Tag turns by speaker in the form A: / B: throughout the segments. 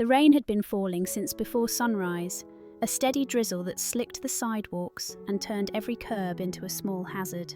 A: The rain had been falling since before sunrise, a steady drizzle that slicked the sidewalks and turned every curb into a small hazard.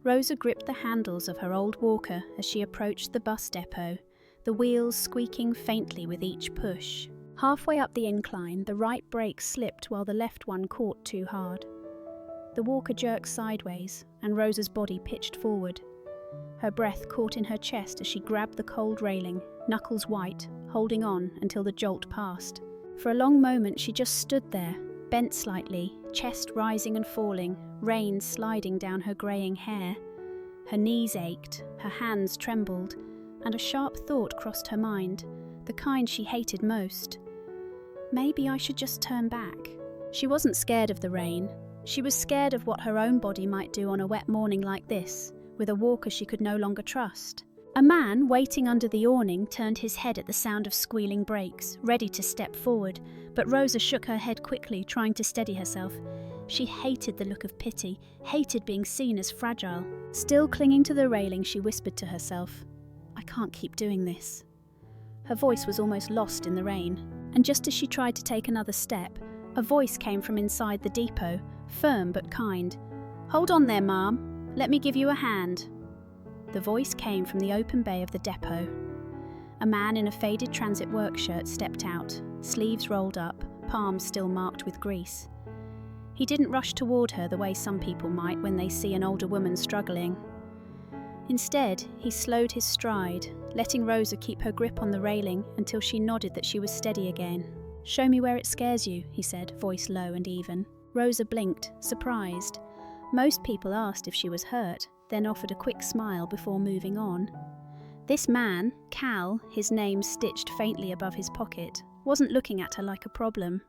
A: Rosa gripped the handles of her old walker as she approached the bus depot, the wheels squeaking faintly with each push. Halfway up the incline, the right brake slipped while the left one caught too hard. The walker jerked sideways, and Rosa's body pitched forward. Her breath caught in her chest as she grabbed the cold railing, knuckles white, holding on until the jolt passed. For a long moment she just stood there, bent slightly, chest rising and falling, rain sliding down her greying hair. Her knees ached, her hands trembled, and a sharp thought crossed her mind, the kind she hated most. Maybe I should just turn back. She wasn't scared of the rain. She was scared of what her own body might do on a wet morning like this, with a walker she could no longer trust. A man waiting under the awning turned his head at the sound of squealing brakes, ready to step forward, but Rosa shook her head quickly, trying to steady herself. She hated the look of pity, hated being seen as fragile. Still clinging to the railing, she whispered to herself, "I can't keep doing this." Her voice was almost lost in the rain, and just as she tried to take another step, a voice came from inside the depot, firm but kind. "Hold on there, Ma'am. Let me give you a hand." The voice came from the open bay of the depot. A man in a faded transit work shirt stepped out, sleeves rolled up, palms still marked with grease. He didn't rush toward her the way some people might when they see an older woman struggling. Instead, he slowed his stride, letting Rosa keep her grip on the railing until she nodded that she was steady again. "Show me where it scares you," he said, voice low and even. Rosa blinked, surprised. Most people asked if she was hurt, then offered a quick smile before moving on. This man, Cal, his name stitched faintly above his pocket, wasn't looking at her like a problem.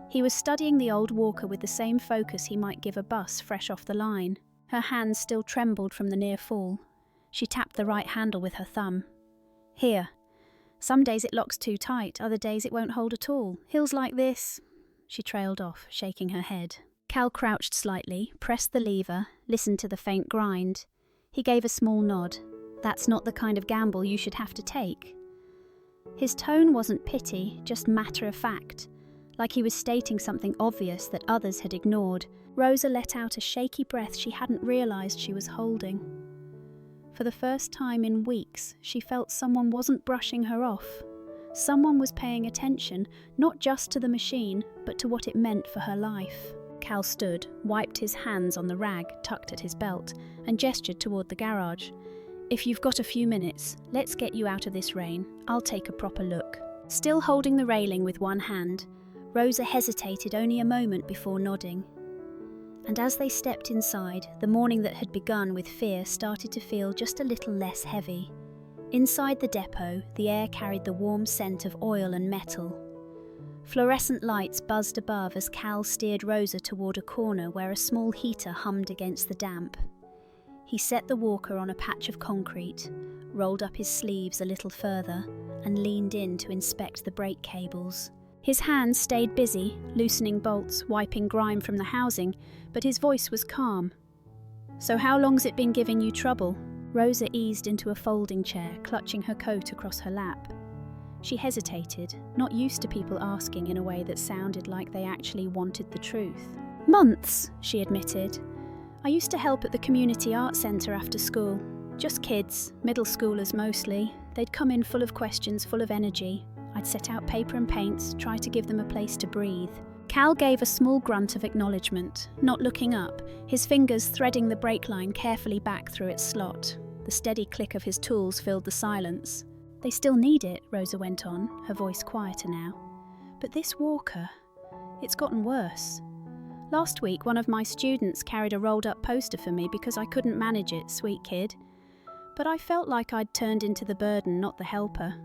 A: He was studying the old walker with the same focus he might give a bus fresh off the line. Her hands still trembled from the near fall. She tapped the right handle with her thumb. "Here. Some days it locks too tight, other days it won't hold at all. Hills like this..." She trailed off, shaking her head. Cal crouched slightly, pressed the lever, listened to the faint grind. He gave a small nod. "That's not the kind of gamble you should have to take." His tone wasn't pity, just matter of fact, like he was stating something obvious that others had ignored. Rosa let out a shaky breath she hadn't realised she was holding. For the first time in weeks, she felt someone wasn't brushing her off. Someone was paying attention, not just to the machine, but to what it meant for her life. Cal stood, wiped his hands on the rag tucked at his belt, and gestured toward the garage. "If you've got a few minutes, let's get you out of this rain. I'll take a proper look." Still holding the railing with one hand, Rosa hesitated only a moment before nodding. And as they stepped inside, the morning that had begun with fear started to feel just a little less heavy. Inside the depot, the air carried the warm scent of oil and metal. Fluorescent lights buzzed above as Cal steered Rosa toward a corner where a small heater hummed against the damp. He set the walker on a patch of concrete, rolled up his sleeves a little further, and leaned in to inspect the brake cables. His hands stayed busy, loosening bolts, wiping grime from the housing, but his voice was calm. "So how long's it been giving you trouble?" Rosa eased into a folding chair, clutching her coat across her lap. She hesitated, not used to people asking in a way that sounded like they actually wanted the truth. "Months," she admitted. "I used to help at the community art centre after school. Just kids, middle schoolers mostly. They'd come in full of questions, full of energy. I'd set out paper and paints, try to give them a place to breathe." Cal gave a small grunt of acknowledgement, not looking up, his fingers threading the brake line carefully back through its slot. The steady click of his tools filled the silence. "They still need it," Rosa went on, her voice quieter now. "But this walker, it's gotten worse. Last week, one of my students carried a rolled-up poster for me because I couldn't manage it, sweet kid. But I felt like I'd turned into the burden, not the helper.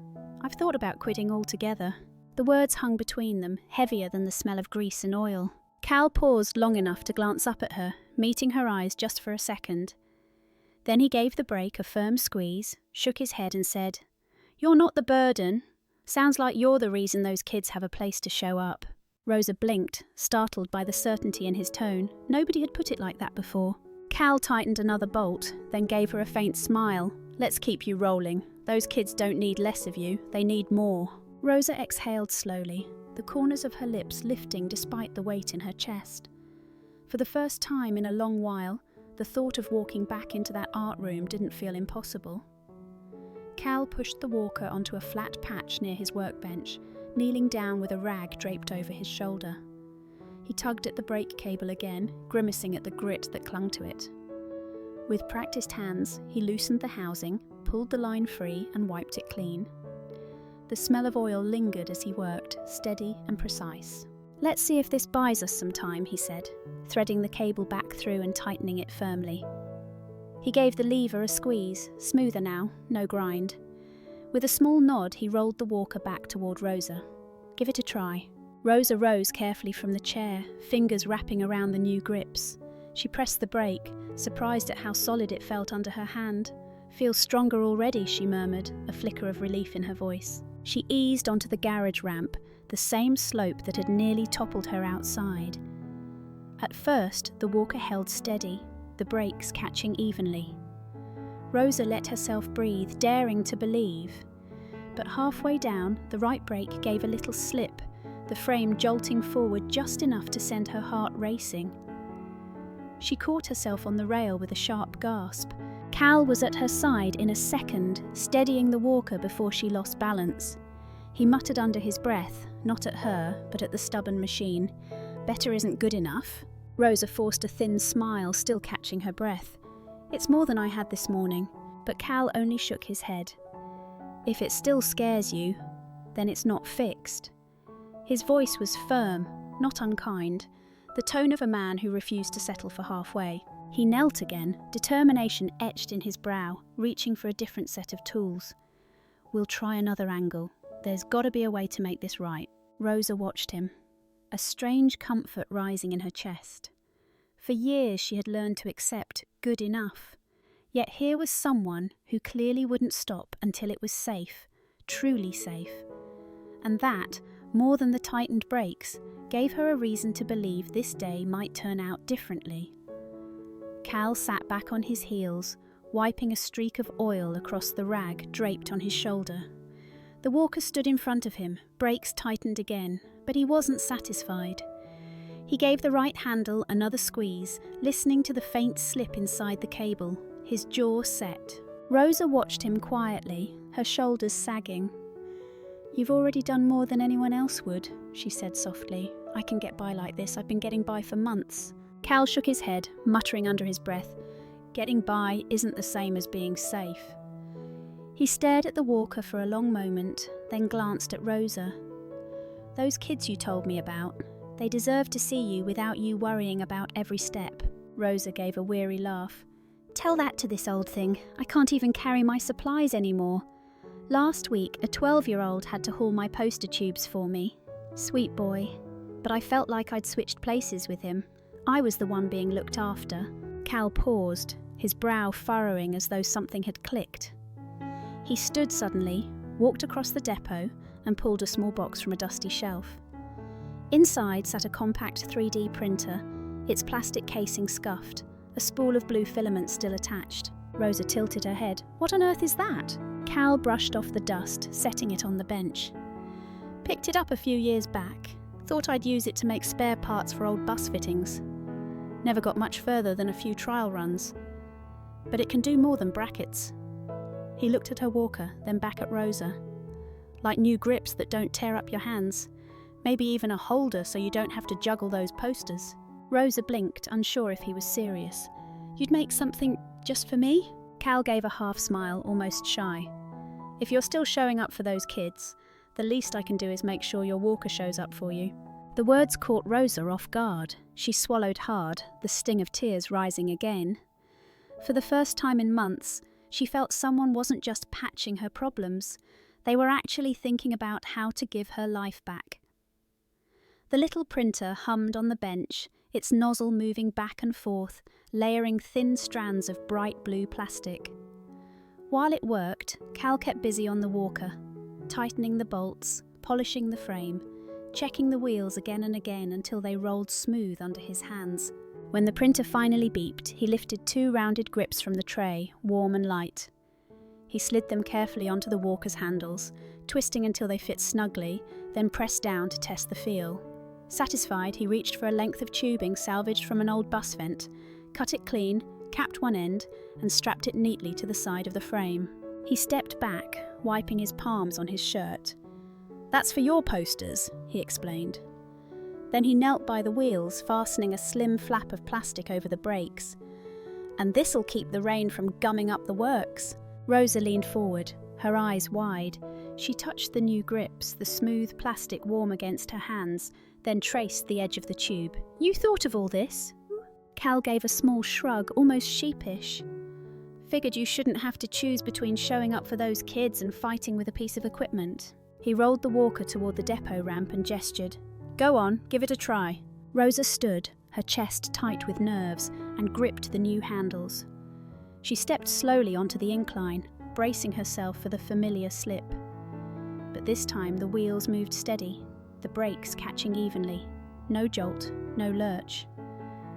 A: I've thought about quitting altogether." The words hung between them, heavier than the smell of grease and oil. Cal paused long enough to glance up at her, meeting her eyes just for a second. Then he gave the brake a firm squeeze, shook his head and said, "You're not the burden. Sounds like you're the reason those kids have a place to show up." Rosa blinked, startled by the certainty in his tone. Nobody had put it like that before. Cal tightened another bolt, then gave her a faint smile. "Let's keep you rolling. Those kids don't need less of you, they need more." Rosa exhaled slowly, the corners of her lips lifting despite the weight in her chest. For the first time in a long while, the thought of walking back into that art room didn't feel impossible. Cal pushed the walker onto a flat patch near his workbench, kneeling down with a rag draped over his shoulder. He tugged at the brake cable again, grimacing at the grit that clung to it. With practiced hands, he loosened the housing, pulled the line free and wiped it clean. The smell of oil lingered as he worked, steady and precise. "Let's see if this buys us some time," he said, threading the cable back through and tightening it firmly. He gave the lever a squeeze, smoother now, no grind. With a small nod, he rolled the walker back toward Rosa. "Give it a try." Rosa rose carefully from the chair, fingers wrapping around the new grips. She pressed the brake, surprised at how solid it felt under her hand. "Feels stronger already," she murmured, a flicker of relief in her voice. She eased onto the garage ramp, the same slope that had nearly toppled her outside. At first, the walker held steady, the brakes catching evenly. Rosa let herself breathe, daring to believe. But halfway down, the right brake gave a little slip, the frame jolting forward just enough to send her heart racing. She caught herself on the rail with a sharp gasp. Cal was at her side in a second, steadying the walker before she lost balance. He muttered under his breath, not at her, but at the stubborn machine. "Better isn't good enough." Rosa forced a thin smile, still catching her breath. "It's more than I had this morning," but Cal only shook his head. "If it still scares you, then it's not fixed." His voice was firm, not unkind, the tone of a man who refused to settle for halfway. He knelt again, determination etched in his brow, reaching for a different set of tools. "We'll try another angle. There's got to be a way to make this right." Rosa watched him, a strange comfort rising in her chest. For years she had learned to accept good enough. Yet here was someone who clearly wouldn't stop until it was safe, truly safe. And that, more than the tightened brakes, gave her a reason to believe this day might turn out differently. Cal sat back on his heels, wiping a streak of oil across the rag draped on his shoulder. The walker stood in front of him, brakes tightened again, but he wasn't satisfied. He gave the right handle another squeeze, listening to the faint slip inside the cable, his jaw set. Rosa watched him quietly, her shoulders sagging. "You've already done more than anyone else would," she said softly. "I can get by like this. I've been getting by for months." Cal shook his head, muttering under his breath, "Getting by isn't the same as being safe." He stared at the walker for a long moment, then glanced at Rosa. "Those kids you told me about, they deserve to see you without you worrying about every step." Rosa gave a weary laugh. "Tell that to this old thing. I can't even carry my supplies anymore. Last week, a 12-year-old had to haul my poster tubes for me. Sweet boy. But I felt like I'd switched places with him. I was the one being looked after." Cal paused, his brow furrowing as though something had clicked. He stood suddenly, walked across the depot, and pulled a small box from a dusty shelf. Inside sat a compact 3D printer, its plastic casing scuffed, a spool of blue filament still attached. Rosa tilted her head. "What on earth is that?" Cal brushed off the dust, setting it on the bench. "Picked it up a few years back. Thought I'd use it to make spare parts for old bus fittings. Never got much further than a few trial runs. But it can do more than brackets." He looked at her walker, then back at Rosa. "Like new grips that don't tear up your hands. Maybe even a holder so you don't have to juggle those posters." Rosa blinked, unsure if he was serious. "You'd make something just for me?" Cal gave a half smile, almost shy. "If you're still showing up for those kids, the least I can do is make sure your walker shows up for you." The words caught Rosa off guard. She swallowed hard, the sting of tears rising again. For the first time in months, she felt someone wasn't just patching her problems. They were actually thinking about how to give her life back. The little printer hummed on the bench, its nozzle moving back and forth, layering thin strands of bright blue plastic. While it worked, Cal kept busy on the walker, tightening the bolts, polishing the frame, checking the wheels again and again until they rolled smooth under his hands. When the printer finally beeped, he lifted 2 rounded grips from the tray, warm and light. He slid them carefully onto the walker's handles, twisting until they fit snugly, then pressed down to test the feel. Satisfied, he reached for a length of tubing salvaged from an old bus vent, cut it clean, capped one end, and strapped it neatly to the side of the frame. He stepped back, wiping his palms on his shirt. "That's for your posters," he explained. Then he knelt by the wheels, fastening a slim flap of plastic over the brakes. "And this'll keep the rain from gumming up the works." Rosa leaned forward, her eyes wide. She touched the new grips, the smooth plastic warm against her hands, then traced the edge of the tube. "You thought of all this?" Cal gave a small shrug, almost sheepish. "Figured you shouldn't have to choose between showing up for those kids and fighting with a piece of equipment." He rolled the walker toward the depot ramp and gestured. "Go on, give it a try." Rosa stood, her chest tight with nerves, and gripped the new handles. She stepped slowly onto the incline, bracing herself for the familiar slip. But this time the wheels moved steady, the brakes catching evenly. No jolt, no lurch.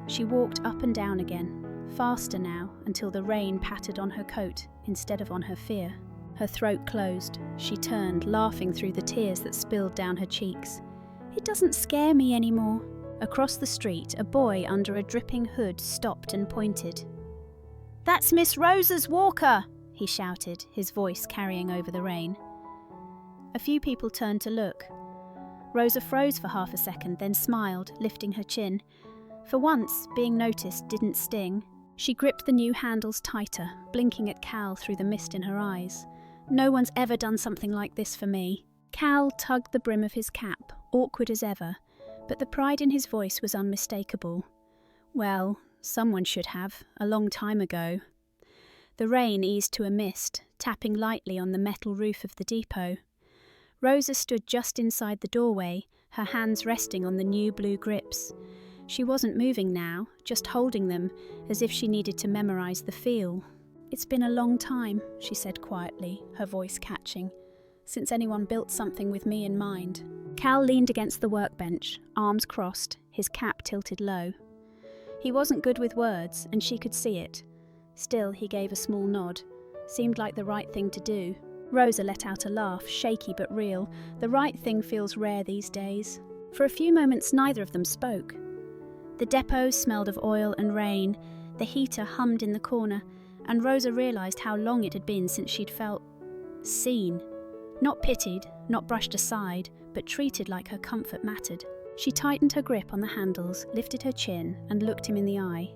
A: She walked up and down again, faster now, until the rain pattered on her coat instead of on her fear. Her throat closed. She turned, laughing through the tears that spilled down her cheeks. "It doesn't scare me anymore." Across the street, a boy under a dripping hood stopped and pointed. "That's Miss Rosa's walker!" he shouted, his voice carrying over the rain. A few people turned to look. Rosa froze for half a second, then smiled, lifting her chin. For once, being noticed didn't sting. She gripped the new handles tighter, blinking at Cal through the mist in her eyes. "No one's ever done something like this for me." Cal tugged the brim of his cap, awkward as ever, but the pride in his voice was unmistakable. "Well, someone should have, a long time ago." The rain eased to a mist, tapping lightly on the metal roof of the depot. Rosa stood just inside the doorway, her hands resting on the new blue grips. She wasn't moving now, just holding them, as if she needed to memorize the feel. "It's been a long time," she said quietly, her voice catching, "since anyone built something with me in mind." Cal leaned against the workbench, arms crossed, his cap tilted low. He wasn't good with words, and she could see it. Still, he gave a small nod. Seemed like the right thing to do. Rosa let out a laugh, shaky but real. The right thing feels rare these days. For a few moments, neither of them spoke. The depot smelled of oil and rain, the heater hummed in the corner, and Rosa realised how long it had been since she'd felt seen. Not pitied, not brushed aside, but treated like her comfort mattered. She tightened her grip on the handles, lifted her chin, and looked him in the eye.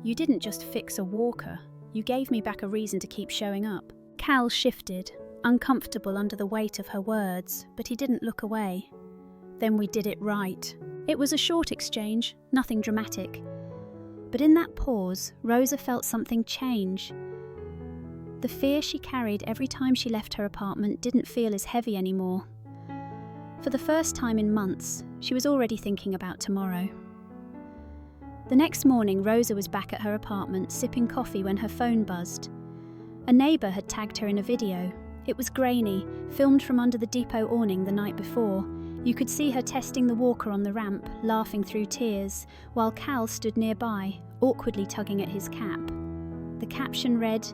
A: "You didn't just fix a walker, you gave me back a reason to keep showing up." Cal shifted, uncomfortable under the weight of her words, but he didn't look away. "Then we did it right." It was a short exchange, nothing dramatic. But in that pause, Rosa felt something change. The fear she carried every time she left her apartment didn't feel as heavy anymore. For the first time in months, she was already thinking about tomorrow. The next morning, Rosa was back at her apartment, sipping coffee when her phone buzzed. A neighbour had tagged her in a video. It was grainy, filmed from under the depot awning the night before. You could see her testing the walker on the ramp, laughing through tears, while Cal stood nearby, awkwardly tugging at his cap. The caption read,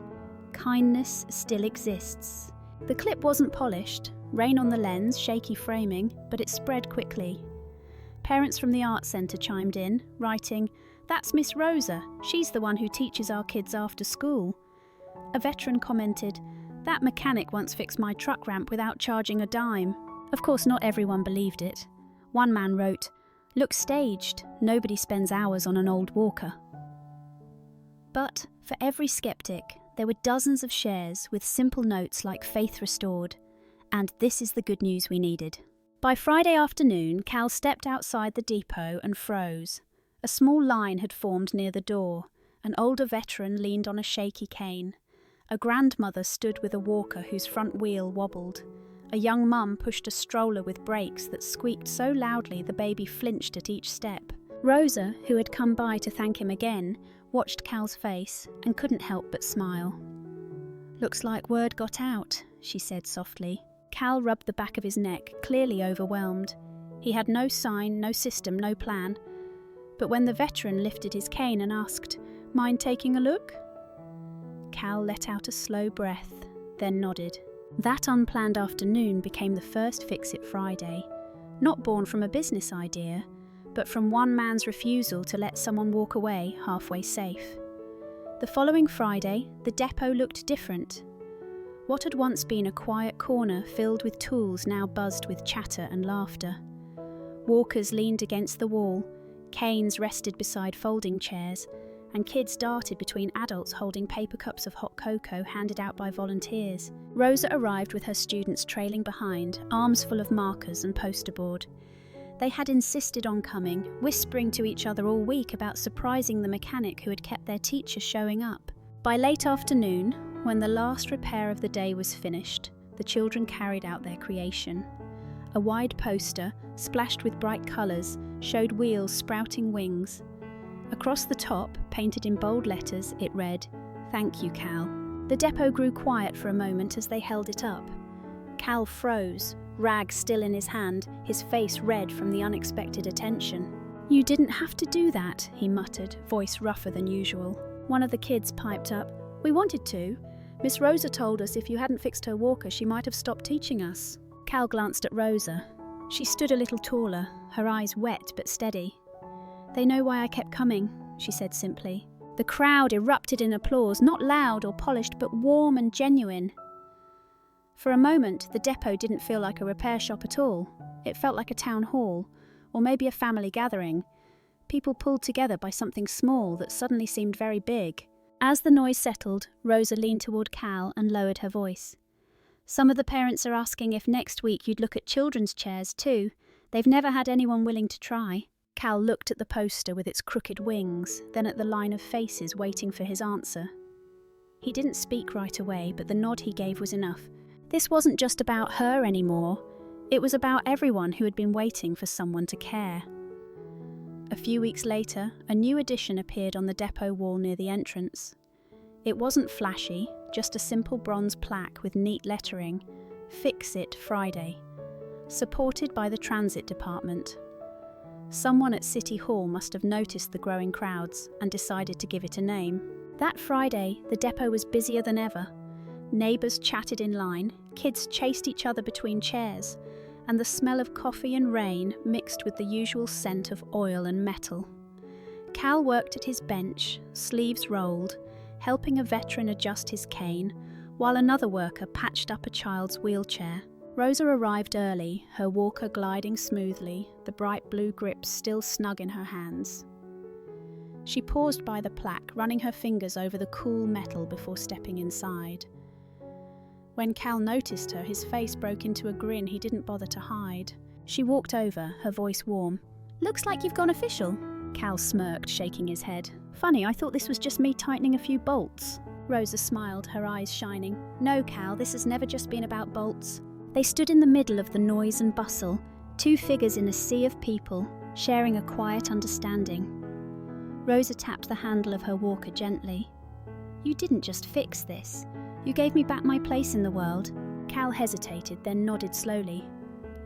A: "Kindness still exists." The clip wasn't polished, rain on the lens, shaky framing, but it spread quickly. Parents from the art centre chimed in, writing, "That's Miss Rosa, she's the one who teaches our kids after school." A veteran commented, "That mechanic once fixed my truck ramp without charging a dime." Of course, not everyone believed it. One man wrote, "Looks staged, nobody spends hours on an old walker." But for every skeptic, there were dozens of shares with simple notes like "Faith restored," and "This is the good news we needed." By Friday afternoon, Cal stepped outside the depot and froze. A small line had formed near the door. An older veteran leaned on a shaky cane. A grandmother stood with a walker whose front wheel wobbled. A young mum pushed a stroller with brakes that squeaked so loudly the baby flinched at each step. Rosa, who had come by to thank him again, watched Cal's face and couldn't help but smile. "Looks like word got out," she said softly. Cal rubbed the back of his neck, clearly overwhelmed. He had no sign, no system, no plan. But when the veteran lifted his cane and asked, "Mind taking a look?" Cal let out a slow breath, then nodded. That unplanned afternoon became the first Fix-It Friday, not born from a business idea, but from one man's refusal to let someone walk away halfway safe. The following Friday, the depot looked different. What had once been a quiet corner filled with tools now buzzed with chatter and laughter. Walkers leaned against the wall, canes rested beside folding chairs, and kids darted between adults holding paper cups of hot cocoa handed out by volunteers. Rosa arrived with her students trailing behind, arms full of markers and poster board. They had insisted on coming, whispering to each other all week about surprising the mechanic who had kept their teacher showing up. By late afternoon, when the last repair of the day was finished, the children carried out their creation. A wide poster, splashed with bright colours, showed wheels sprouting wings. Across the top, painted in bold letters, it read, "Thank you, Cal." The depot grew quiet for a moment as they held it up. Cal froze, rag still in his hand, his face red from the unexpected attention. "You didn't have to do that," he muttered, voice rougher than usual. One of the kids piped up, "We wanted to. Miss Rosa told us if you hadn't fixed her walker, she might have stopped teaching us." Cal glanced at Rosa. She stood a little taller, her eyes wet but steady. "They know why I kept coming," she said simply. The crowd erupted in applause, not loud or polished, but warm and genuine. For a moment, the depot didn't feel like a repair shop at all. It felt like a town hall, or maybe a family gathering. People pulled together by something small that suddenly seemed very big. As the noise settled, Rosa leaned toward Cal and lowered her voice. "Some of the parents are asking if next week you'd look at children's chairs too. They've never had anyone willing to try." Cal looked at the poster with its crooked wings, then at the line of faces waiting for his answer. He didn't speak right away, but the nod he gave was enough. This wasn't just about her anymore. It was about everyone who had been waiting for someone to care. A few weeks later, a new addition appeared on the depot wall near the entrance. It wasn't flashy, just a simple bronze plaque with neat lettering, "Fix It Friday," supported by the transit department. Someone at City Hall must have noticed the growing crowds and decided to give it a name. That Friday, the depot was busier than ever. Neighbours chatted in line, kids chased each other between chairs, and the smell of coffee and rain mixed with the usual scent of oil and metal. Cal worked at his bench, sleeves rolled, helping a veteran adjust his cane, while another worker patched up a child's wheelchair. Rosa arrived early, her walker gliding smoothly, the bright blue grips still snug in her hands. She paused by the plaque, running her fingers over the cool metal before stepping inside. When Cal noticed her, his face broke into a grin he didn't bother to hide. She walked over, her voice warm. "Looks like you've gone official." Cal smirked, shaking his head. "Funny, I thought this was just me tightening a few bolts." Rosa smiled, her eyes shining. "No, Cal, this has never just been about bolts." They stood in the middle of the noise and bustle, two figures in a sea of people, sharing a quiet understanding. Rosa tapped the handle of her walker gently. "You didn't just fix this. You gave me back my place in the world." Cal hesitated, then nodded slowly.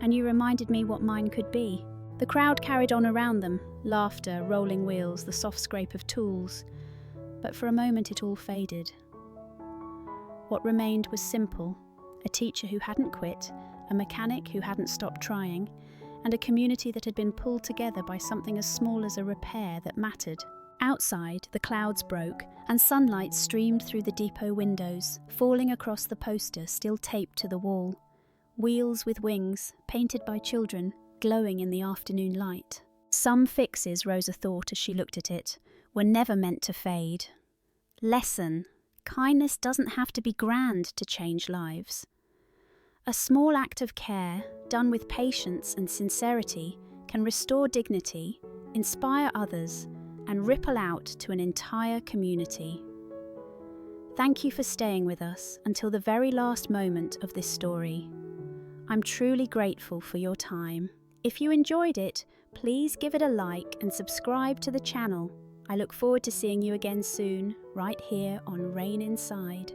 A: "And you reminded me what mine could be." The crowd carried on around them, laughter, rolling wheels, the soft scrape of tools. But for a moment it all faded. What remained was simple. A teacher who hadn't quit, a mechanic who hadn't stopped trying, and a community that had been pulled together by something as small as a repair that mattered. Outside, the clouds broke, and sunlight streamed through the depot windows, falling across the poster still taped to the wall. Wheels with wings, painted by children, glowing in the afternoon light. Some fixes, Rosa thought as she looked at it, were never meant to fade. Lesson: kindness doesn't have to be grand to change lives. A small act of care, done with patience and sincerity, can restore dignity, inspire others, and ripple out to an entire community. Thank you for staying with us until the very last moment of this story. I'm truly grateful for your time. If you enjoyed it, please give it a like and subscribe to the channel. I look forward to seeing you again soon, right here on Rain Inside.